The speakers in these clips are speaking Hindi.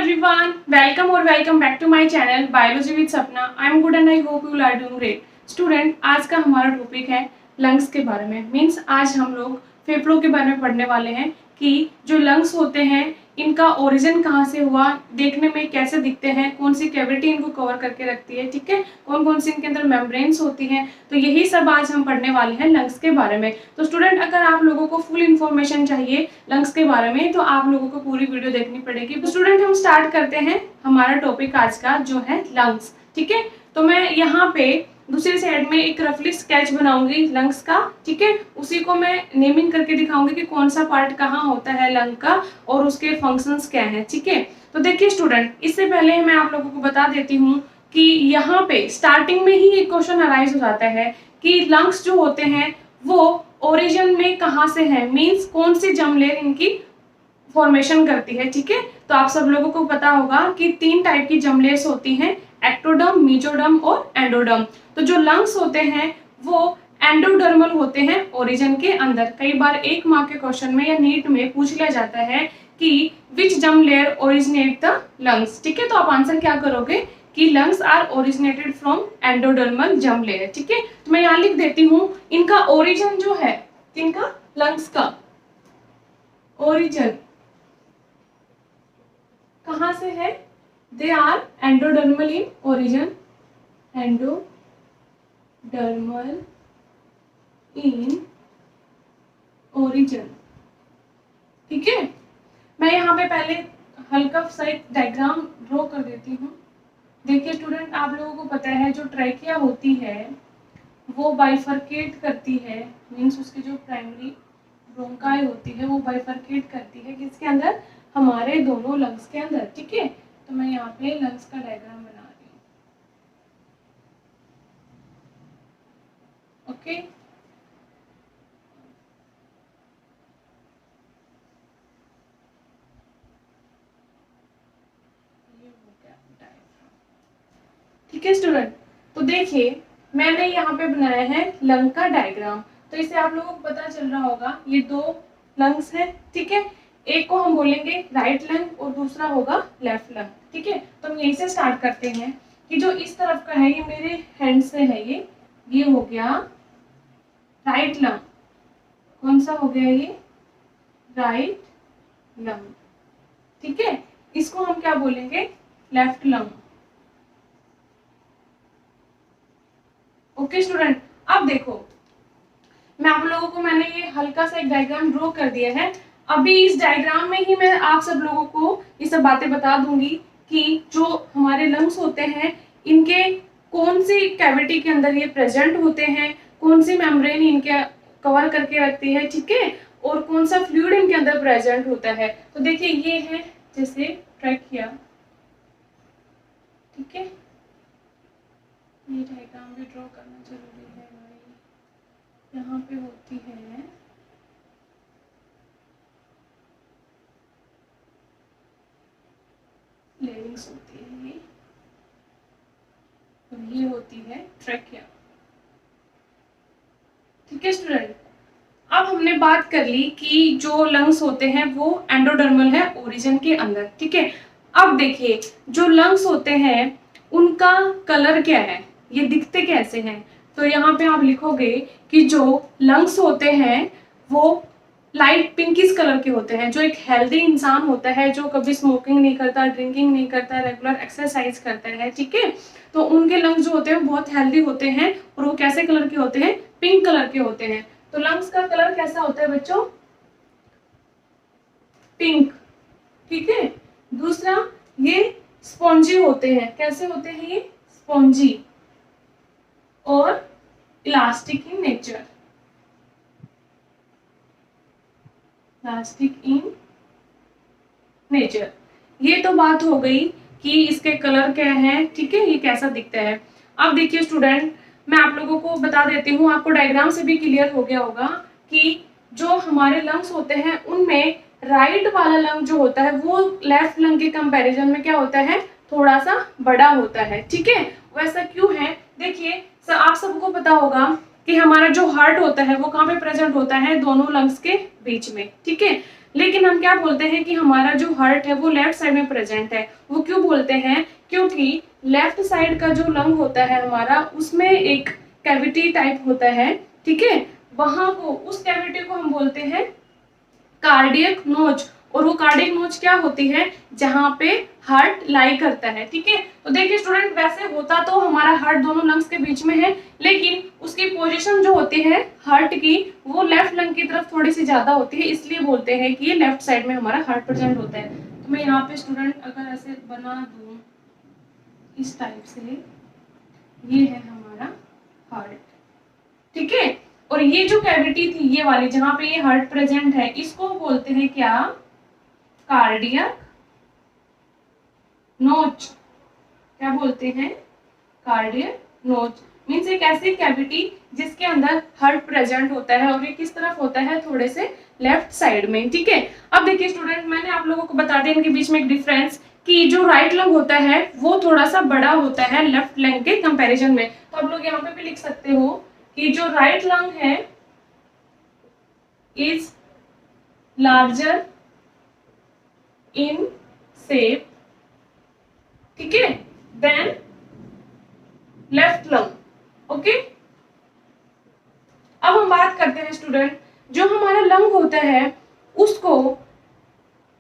everyone, welcome or welcome back to my channel Biology with सपना। I am good and I hope you are doing great. Student, आज का हमारा टॉपिक है लंग्स के बारे में। मीन्स आज हम लोग फेफड़ों के बारे में पढ़ने वाले हैं कि जो लंग्स होते हैं इनका ओरिजिन कहाँ से हुआ, देखने में कैसे दिखते हैं, कौन सी कैविटी इनको कवर करके रखती है, ठीक है, कौन कौन सी इनके अंदर मेम्ब्रेन्स होती हैं। तो यही सब आज हम पढ़ने वाले हैं लंग्स के बारे में। तो स्टूडेंट, अगर आप लोगों को फुल इन्फॉर्मेशन चाहिए लंग्स के बारे में तो आप लोगों को पूरी वीडियो देखनी पड़ेगी। तो स्टूडेंट, हम स्टार्ट करते हैं हमारा टॉपिक आज का जो है लंग्स, ठीक है। तो मैं यहाँ पे दूसरी साइड में एक रफली स्केच बनाऊंगी लंग्स का, ठीक है। उसी को मैं नेमिंग करके दिखाऊंगी कि कौन सा पार्ट कहाँ होता है लंग का और उसके फंक्शंस क्या हैं, ठीक है। तो देखिए स्टूडेंट, इससे पहले मैं आप लोगों को बता देती हूँ कि यहाँ पे स्टार्टिंग में ही एक क्वेश्चन अराइज हो जाता है कि लंग्स जो होते हैं वो ओरिजिन में कहाँ से है, मीन्स कौन सी जर्म लेयर इनकी फॉर्मेशन करती है, ठीक है। तो आप सब लोगों को पता होगा कि 3 टाइप की जर्म लेयर्स होती हैं, एक्टोडर्म, मेसोडर्म और एंडोडर्म। तो जो लंग्स होते हैं वो एंडोडर्मल होते हैं ओरिजिन के अंदर। कई बार एक मार्क के क्वेश्चन में या नीट में पूछ लिया जाता है कि which germ layer originate the lungs, ठीक है। तो आप आंसर क्या करोगे कि lungs are originated from endodermal germ layer, ठीक है। तो मैं यहाँ लिख देती हूँ इनका ओरिजिन जो है, इनका लंग्स का ओरिजिन कहाँ से है, they are endodermal in origin, endodermal in origin, ठीक है। मैं यहाँ पे पहले हल्का सा एक डायग्राम ड्रॉ कर देती हूँ। देखिए स्टूडेंट, आप लोगों को पता है जो ट्रैकिया होती है वो बाइफरकेट करती है, मीन्स उसकी जो प्राइमरी ब्रोंकाई होती है वो बाइफरकेट करती है किसके अंदर, हमारे दोनों लंग्स के अंदर, ठीक है। तो मैं यहाँ पे लंग्स का डायग्राम बना रही हूँ, ओके। ठीक है स्टूडेंट, तो देखिए मैंने यहाँ पे बनाया है लंग का डायग्राम। तो इसे आप लोगों को पता चल रहा होगा ये 2 लंग्स हैं, ठीक है। एक को हम बोलेंगे राइट लंग और दूसरा होगा लेफ्ट लंग, ठीक है। तो हम यहीं से स्टार्ट करते हैं कि जो इस तरफ का है ये मेरे हैंड से है, ये हो गया राइट लंग। कौन सा हो गया ये, राइट लंग, ठीक है। इसको हम क्या बोलेंगे, लेफ्ट लंग, ओके स्टूडेंट। अब देखो मैं आप लोगों को मैंने ये हल्का सा एक डायग्राम ड्रॉ कर दिया है। अभी इस डायग्राम में ही मैं आप सब लोगों को ये सब बातें बता दूंगी कि जो हमारे लंग्स होते हैं इनके कौन सी कैविटी के अंदर ये प्रेजेंट होते हैं, कौन सी मेम्ब्रेन इनके कवर करके रखती है, ठीक है, और कौन सा फ्लूइड इनके अंदर प्रेजेंट होता है। तो देखिए ये है जैसे ट्रैकिया, ठीक है। ये डायग्राम भी ड्रॉ करना जरूरी है भाई। यहाँ पे होती है लेरिंग्स होती है ये, और ये होती है ट्रैकिया, ठीक है स्टूडेंट। अब हमने बात कर ली कि जो लंग्स होते हैं वो एंडोडर्मल है ओरिजिन के अंदर, ठीक है। अब देखिए जो लंग्स होते हैं उनका कलर क्या है, ये दिखते कैसे हैं। तो यहाँ पे आप लिखोगे कि जो लंग्स होते हैं वो लाइट पिंकिश कलर के होते हैं। जो एक हेल्दी इंसान होता है, जो कभी स्मोकिंग नहीं करता, ड्रिंकिंग नहीं करता, रेगुलर एक्सरसाइज करता है, ठीक है, तो उनके लंग्स जो होते हैं वो बहुत हेल्दी होते हैं और वो कैसे कलर के होते हैं, पिंक कलर के होते हैं। तो लंग्स का कलर कैसा होता है बच्चों, पिंक, ठीक है। दूसरा ये स्पॉन्जी होते हैं, कैसे होते हैं ये, स्पॉन्जी और elastic in nature, elastic in nature. ये तो बात हो गई कि इसके कलर क्या है, ठीक है, ये कैसा दिखता है। अब देखिए स्टूडेंट, मैं आप लोगों को बता देती हूँ, आपको डायग्राम से भी क्लियर हो गया होगा कि जो हमारे लंग्स होते हैं उनमें राइट वाला लंग जो होता है वो लेफ्ट लंग के कंपैरिजन में क्या होता है, थोड़ा सा बड़ा होता है, ठीक है। वैसा क्यों है, देखिए आप सबको पता होगा कि हमारा जो हार्ट होता है वो कहाँ पे प्रेजेंट होता है, दोनों लंग्स के बीच में, ठीक है। लेकिन हम क्या बोलते हैं कि हमारा जो हार्ट है वो लेफ्ट साइड में प्रेजेंट है। वो क्यों बोलते हैं, क्योंकि लेफ्ट साइड का जो लंग होता है हमारा, उसमें एक कैविटी टाइप होता है, ठीक है। वहां को, उस कैविटी को हम बोलते हैं कार्डियक नोच। और वो कार्डियक नोच क्या होती है, जहां पे हार्ट लाई करता है, ठीक है। तो देखिए स्टूडेंट, वैसे होता तो हमारा हार्ट दोनों लंग्स के बीच में है, लेकिन उसकी पोजीशन जो होती है हार्ट की, वो लेफ्ट लंग की तरफ थोड़ी सी ज्यादा होती है, इसलिए बोलते हैं कि ये लेफ्ट साइड में हमारा हार्ट प्रेजेंट होता है। तो मैं यहाँ पे स्टूडेंट अगर ऐसे बना दूं इस टाइप से, ये है हमारा हार्ट, ठीक है। और ये जो कैविटी थी ये वाली, जहां पे ये हार्ट प्रेजेंट है, इसको बोलते हैं क्या, कार्डियक नोच। क्या बोलते हैं, कार्डियक नोच। मीन्स एक ऐसी कैविटी जिसके अंदर हार्ट प्रेजेंट होता है, और ये किस तरफ होता है, थोड़े से लेफ्ट साइड में, ठीक है। अब देखिए स्टूडेंट, मैंने आप लोगों को बता दिया इनके बीच में एक डिफरेंस, कि जो राइट लंग होता है वो थोड़ा सा बड़ा होता है लेफ्ट लंग के कंपैरिजन में। तो आप लोग यहाँ पे भी लिख सकते हो कि जो राइट लंग है इज लार्जर इन शेप, ठीक है, देन लेफ्ट लंग, ओके। अब हम बात करते हैं स्टूडेंट, जो हमारा लंग होता है उसको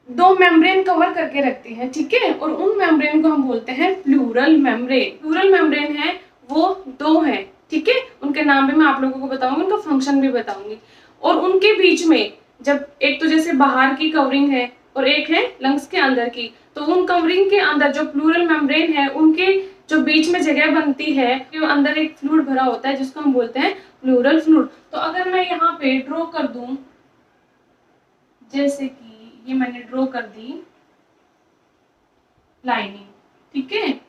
दो मेम्ब्रेन कवर करके रखते हैं, ठीक है। और उन मेम्ब्रेन को हम बोलते हैं प्लूरल मेम्ब्रेन। प्लूरल मेम्ब्रेन है वो दो हैं, ठीक है। उनके नाम भी मैं आप लोगों को बताऊंगी, उनका फंक्शन भी बताऊंगी। और उनके बीच में, जब एक तो जैसे बाहर की कवरिंग है और एक है लंग्स के अंदर की, तो उन कवरिंग के अंदर जो प्लूरल मेम्ब्रेन है, उनके जो बीच में जगह बनती है, कि अंदर एक फ्लूइड भरा होता है जिसको हम बोलते हैं प्लूरल फ्लूइड। तो अगर मैं यहाँ पे ड्रॉ कर दूं, जैसे कि ये मैंने ड्रॉ कर दी लाइनिंग, ठीक है।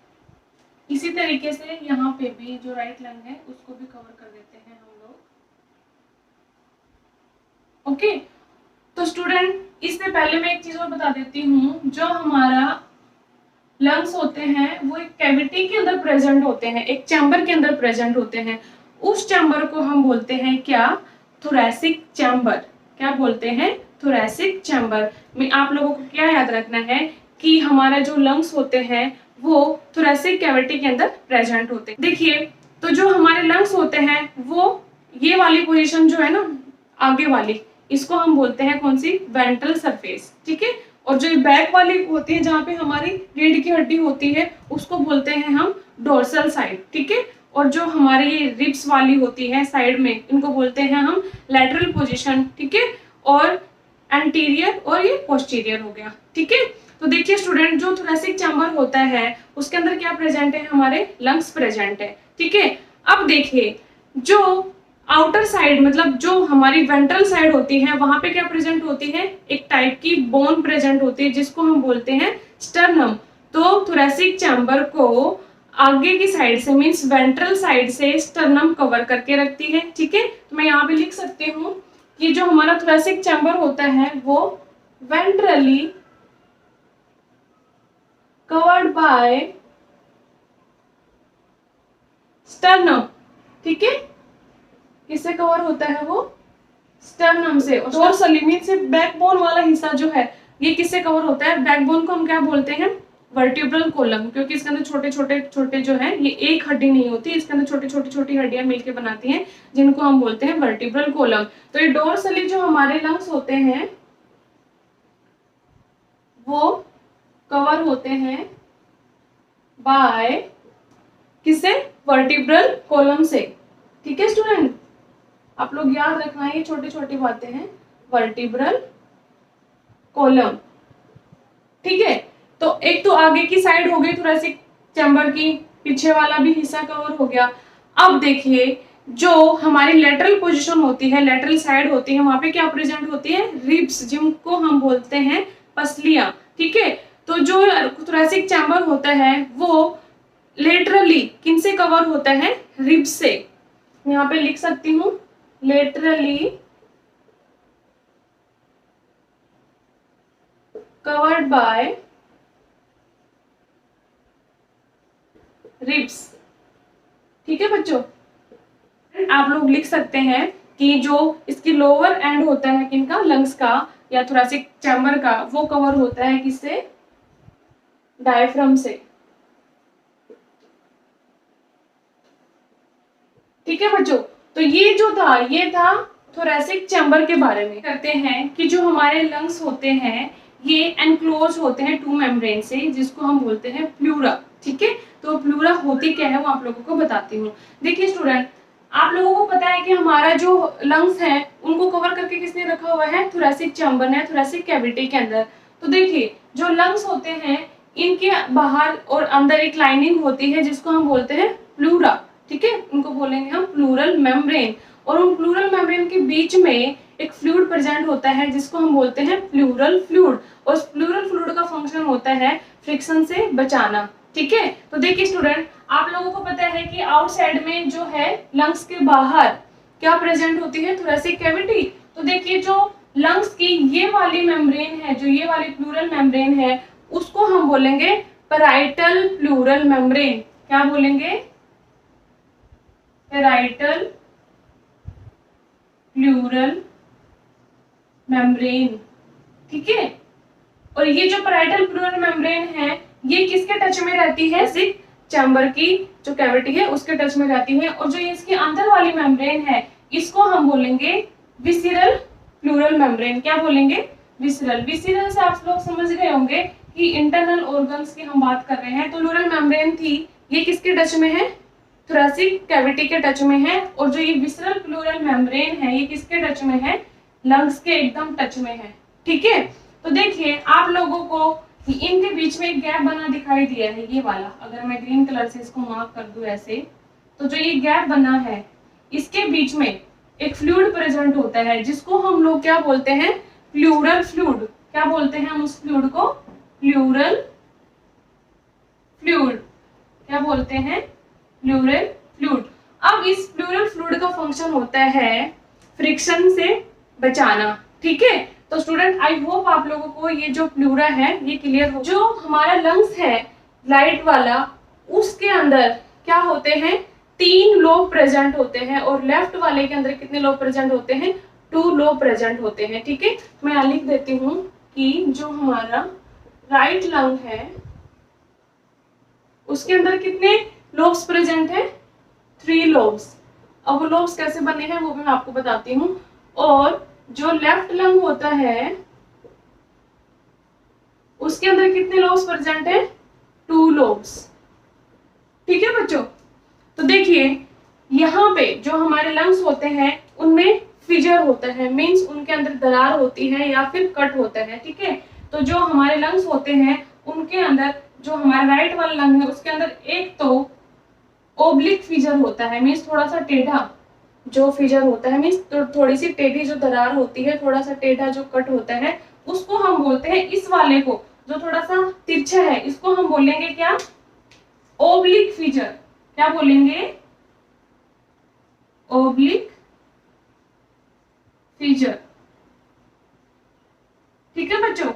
इसी तरीके से यहाँ पे भी जो राइट लंग है उसको भी कवर कर देते हैं हम लोग, ओके। तो स्टूडेंट, इससे पहले मैं एक चीज और बता देती हूँ, जो हमारा लंग्स होते हैं वो एक कैविटी के अंदर प्रेजेंट होते हैं, एक चैम्बर के अंदर प्रेजेंट होते हैं। उस चैम्बर को हम बोलते हैं क्या, थोरैसिक चैम्बर। क्या बोलते हैं, थोरैसिक चैम्बर। में आप लोगों को क्या याद रखना है कि हमारा जो लंग्स होते हैं वो थोरैसिक कैविटी के अंदर प्रेजेंट होते हैं। देखिए, तो जो हमारे लंग्स होते हैं वो, ये वाली पोजीशन जो है ना आगे वाली, इसको हम बोलते हैं कौन सी, वेंट्रल सरफेस, ठीक है। और जो बैक वाली होती है जहाँ पे हमारी रीढ़ की हड्डी होती है, उसको बोलते हैं हम डोर्सल साइड, ठीक है। और जो हमारी ये रिब्स वाली होती है साइड में, इनको बोलते हैं हम लैटरल पोजीशन, ठीक है। और एंटीरियर और ये पोस्टीरियर हो गया, ठीक है। तो देखिए स्टूडेंट, जो थोरैसिक चैम्बर होता है उसके अंदर क्या प्रेजेंट है, हमारे लंग्स प्रेजेंट है, ठीक है। अब देखिए, जो आउटर साइड, मतलब जो हमारी वेंट्रल साइड होती है, वहां पे क्या प्रेजेंट होती है, एक टाइप की बोन प्रेजेंट होती है जिसको हम बोलते हैं स्टर्नम। तो थोरैसिक चैम्बर को आगे की साइड से, मींस वेंट्रल साइड से स्टर्नम कवर करके रखती है, ठीक है। तो मैं यहाँ पे लिख सकती हूँ कि जो हमारा थोरैसिक चैम्बर होता है वो वेंट्रली कवर्ड बाय स्टर्नम, ठीक है। किससे कवर होता है वो, स्टर्नम से। और डोर्सली मींस से बैकबोन वाला हिस्सा जो है, ये किससे कवर होता है, बैकबोन को हम क्या बोलते हैं, वर्टिब्रल कोलम, क्योंकि इसके अंदर छोटे छोटे छोटे जो है, ये एक हड्डी नहीं होती, इसके अंदर छोटी छोटी छोटी हड्डियां मिलकर बनाती हैं, जिनको हम बोलते हैं वर्टिब्रल कोलम। तो ये डोर्सली जो हमारे लंग्स होते हैं वो कवर होते हैं बाय किससे, वर्टिब्रल कोलम से, ठीक है स्टूडेंट। आप लोग याद रखना, ये छोटी छोटी बातें हैं, वर्टिब्रल कोलम, ठीक है। तो एक तो आगे की साइड हो गई थोरैसिक चैम्बर की, पीछे वाला भी हिस्सा कवर हो गया। अब देखिए, जो हमारी लेटरल पोजीशन होती है, लेटरल साइड होती है, वहां पे क्या प्रेजेंट होती है, रिब्स, जिनको हम बोलते हैं पसलियां, ठीक है। तो जो थोरैसिक चैम्बर होता है वो लेटरली किनसे कवर होता है, रिब्स से। यहाँ पे लिख सकती हूँ, लेटरली कवर्ड बाय रिब्स, ठीक है बच्चों। आप लोग लिख सकते हैं कि जो इसकी लोअर एंड होता है किनका, लंग्स का या थोरैसिक चैम्बर का, वो कवर होता है किससे, डायफ्राम से। ठीक है बच्चों, तो ये जो था ये था थोरैसिक चैम्बर के बारे में। करते हैं कि जो हमारे लंग्स होते हैं ये एनक्लोज होते हैं टू मेम्ब्रेन से, जिसको हम बोलते हैं प्लूरा। ठीक है, तो प्लूरा होती क्या है वो आप लोगों को बताती हूँ। देखिए स्टूडेंट, आप लोगों को पता है कि हमारा जो लंग्स है उनको कवर करके किसने रखा हुआ है, थोरैसिक चैम्बर ने, थोरैसिक कैविटी के अंदर। तो देखिए जो लंग्स होते हैं इनके बाहर और अंदर एक लाइनिंग होती है जिसको हम बोलते हैं प्लूरा। ठीक है, उनको बोलेंगे हम प्लूरल मेम्ब्रेन। और उन प्लूरल मेम्ब्रेन के बीच में एक फ्लूइड प्रेजेंट होता है जिसको हम बोलते हैं प्लूरल फ्लूइड। और उस प्लूरल फ्लूइड का फंक्शन होता है फ्रिक्शन से बचाना। ठीक है, तो देखिए स्टूडेंट, आप लोगों को पता है कि आउटसाइड में जो है लंग्स के बाहर क्या प्रेजेंट होती है, थोरैसिक कैविटी। तो देखिए जो लंग्स की ये वाली मेम्ब्रेन है, जो ये वाली प्लूरल मेम्ब्रेन है, उसको हम बोलेंगे पैराइटल प्लूरल मेम्ब्रेन। क्या बोलेंगे, पैराइटल प्लूरल मेम्ब्रेन। ठीक है, और ये जो पैराइटल प्लूरल मेम्ब्रेन है ये किसके टच में रहती है, सिक चैम्बर की जो कैविटी है उसके टच में रहती है। और जो इसके अंदर वाली मेम्ब्रेन है इसको हम बोलेंगे विसिरल प्लूरल मेम्ब्रेन। क्या बोलेंगे, विसिरल। विसिरल से आप लोग समझ गए होंगे कि इंटरनल ऑर्गन्स की हम बात कर रहे हैं। तो प्लूरल मेम्ब्रेन थी ये किसके टच में है, थोरैसिक कैविटी के टच में है। और जो ये विसरल प्लूरल मेम्ब्रेन है ये किसके टच में है, लंग्स के एकदम टच में है। ठीक है, तो देखिए आप लोगों को इनके बीच में एक गैप बना दिखाई दिया है, ये वाला। अगर मैं ग्रीन कलर से इसको मार्क कर दूं ऐसे, तो जो ये गैप बना है इसके बीच में एक फ्लूइड प्रेजेंट होता है जिसको हम लोग क्या बोलते हैं, प्लूरल फ्लूइड। क्या बोलते हैं हम उस फ्लूइड को, प्लूरल फ्लूइड। क्या बोलते हैं, प्लूरल फ्लूइड। अब इस प्लूरल फ्लूइड का फंक्शन होता है फ्रिक्शन से बचाना। ठीक है, तो स्टूडेंट आई होप आप लोगों को ये जो प्लूरा है ये क्लियर हो। जो हमारा लंग्स है राइट वाला, उसके अंदर क्या होते हैं, 3 लोब प्रेजेंट होते हैं। और लेफ्ट वाले के अंदर कितने लोब प्रेजेंट होते हैं, 2 लोब प्रेजेंट होते हैं। ठीक है, मैं यहाँ लिख देती हूँ कि जो हमारा राइट लंग है उसके अंदर कितने लोब्स प्रेजेंट है, 3 लोब्स। अब वो लोब्स कैसे बने हैं वो भी मैं आपको बताती हूँ। और जो लेफ्ट लंग होता है उसके अंदर कितने लोब्स प्रेजेंट है, 2 लोब्स। ठीक है बच्चों, तो देखिए यहाँ पे जो हमारे लंग्स होते हैं उनमें फिजर होता है, मींस उनके अंदर दरार होती है या फिर कट होता है। ठीक है, तो जो हमारे लंग्स होते हैं उनके अंदर जो हमारा राइट वाला लंग है उसके अंदर एक तो ओब्लिक फिजर होता है, मींस थोड़ा सा टेढ़ा जो फिजर होता है, मींस तो थोड़ी सी टेढ़ी जो दरार होती है, थोड़ा सा टेढ़ा जो कट होता है, उसको हम बोलते हैं, इस वाले को जो थोड़ा सा तिरछा है इसको हम बोलेंगे क्या, ओब्लिक फिजर। क्या बोलेंगे, ओब्लिक फिजर। ठीक है बच्चों,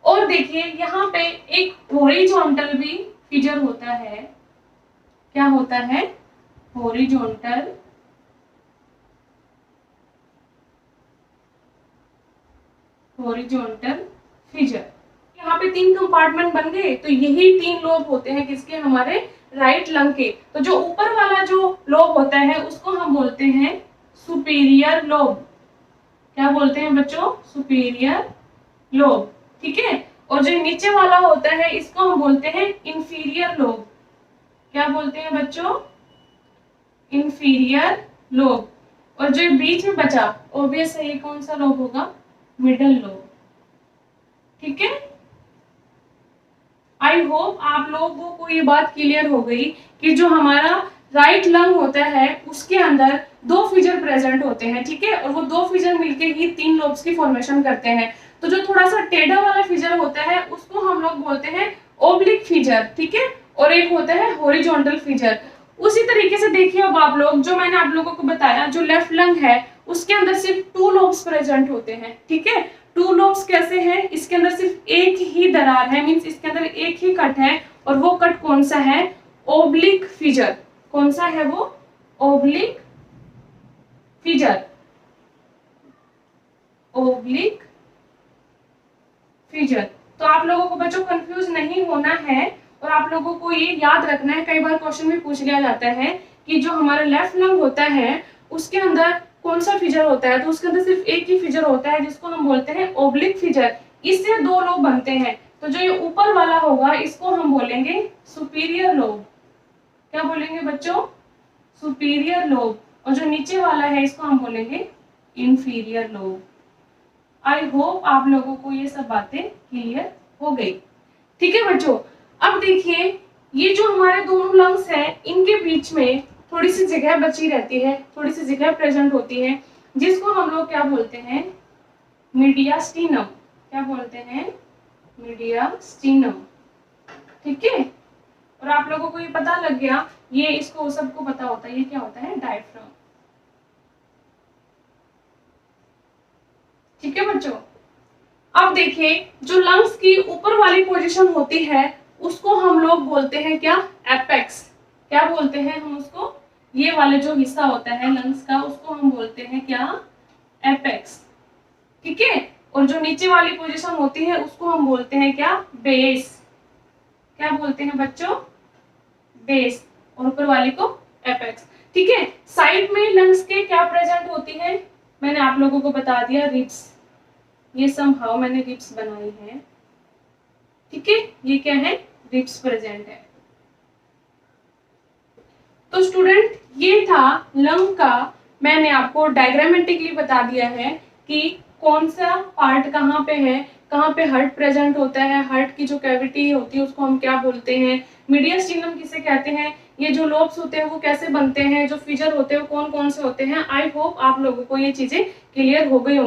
और देखिए यहाँ पे एक हॉरिजॉन्टल भी फिजर होता है। क्या होता है, हॉरिजॉन्टल हॉरिजॉन्टल फिजर। यहाँ पे 3 कंपार्टमेंट बन गए, तो यही 3 लोब होते हैं किसके, हमारे राइट लंग के। तो जो ऊपर वाला जो लोब होता है उसको हम बोलते हैं सुपीरियर लोब। क्या बोलते हैं बच्चों, सुपीरियर लोब। ठीक है, और जो नीचे वाला होता है इसको हम बोलते हैं इंफीरियर लोब। क्या बोलते हैं बच्चों, इंफीरियर लोब। और जो बीच में बचा ऑब्वियस है ये कौन सा लोब होगा, मिडल लोब। ठीक है, आई होप आप लोगों को ये बात क्लियर हो गई कि जो हमारा राइट लंग होता है उसके अंदर 2 फिजर प्रेजेंट होते हैं। ठीक है, और वो 2 फिजर मिलके ही 3 लोब्स की फॉर्मेशन करते हैं। तो जो थोड़ा सा टेढ़ा वाला फिजर होता है उसको हम लोग बोलते हैं ओब्लिक फिजर। ठीक है, और एक होता है हॉरिजॉन्टल फिजर। उसी तरीके से देखिए अब आप लोग, जो मैंने आप लोगों को बताया, जो लेफ्ट लंग है उसके अंदर सिर्फ 2 लोब्स प्रेजेंट होते हैं। ठीक है, 2 लोब्स कैसे हैं, इसके अंदर सिर्फ एक ही दरार है, मींस इसके अंदर एक ही कट है। और वो कट कौन सा है, ओब्लिक फिजर। कौन सा है वो, ओब्लिक फिजर, ओब्लिक फिजर। तो आप लोगों को बच्चों कंफ्यूज नहीं होना है और आप लोगों को ये याद रखना है, कई बार क्वेश्चन में पूछ लिया जाता है कि जो हमारा लेफ्ट लंग होता है उसके अंदर कौन सा फिजर होता है, तो उसके अंदर सिर्फ एक ही फिजर होता है जिसको हम बोलते हैं ओब्लिक फिजर। इससे दो लोब बनते हैं, तो जो ये ऊपर वाला होगा इसको हम बोलेंगे सुपीरियर लोब। क्या बोलेंगे बच्चों? Superior lobe. और जो नीचे वाला है इसको हम बोलेंगे इंफीरियर लोब। आई होप आप लोगों को ये सब बातें क्लियर हो गई। ठीक है बच्चों, अब देखिए ये जो हमारे दोनों लंग्स हैं इनके बीच में थोड़ी सी जगह बची रहती है, थोड़ी सी जगह प्रेजेंट होती है, जिसको हम लोग क्या बोलते हैं? मीडियास्टिनम। क्या बोलते हैं? मीडियास्टिनम। ठीक है, और आप लोगों को ये पता लग गया, ये इसको सबको पता होता है, ये क्या होता है? डायफ्राम। ठीक है बच्चों, अब देखिए जो लंग्स की ऊपर वाली पोजीशन होती है उसको हम लोग बोलते हैं क्या? एपेक्स। क्या बोलते हैं हम उसको? ये वाले जो हिस्सा होता है लंग्स का उसको हम बोलते हैं क्या? एपेक्स। ठीक है, और जो नीचे वाली पोजीशन होती है उसको हम बोलते हैं क्या? बेस। क्या बोलते हैं बच्चों? बेस। और ऊपर वाली को एपेक्स। ठीक है, साइड में लंग्स के क्या प्रेजेंट होती है? मैंने आप लोगों को बता दिया, रिब्स। ये समहाउ मैंने रिब्स बनाई है। ठीक है, ये क्या है? रिब्स प्रेजेंट है। तो स्टूडेंट ये था लंग का, मैंने आपको डायग्रामेटिकली बता दिया है कि कौन सा पार्ट कहाँ पे है, कहाँ पे हार्ट प्रेजेंट होता है, हार्ट की जो कैविटी होती है उसको हम क्या बोलते हैं, मीडियास्टिनम किसे कहते हैं, ये जो लोब्स होते हैं वो कैसे बनते हैं, जो फिजर होते हैं वो कौन कौन से होते हैं। आई होप आप लोगों को ये चीजें क्लियर हो गई होंगी।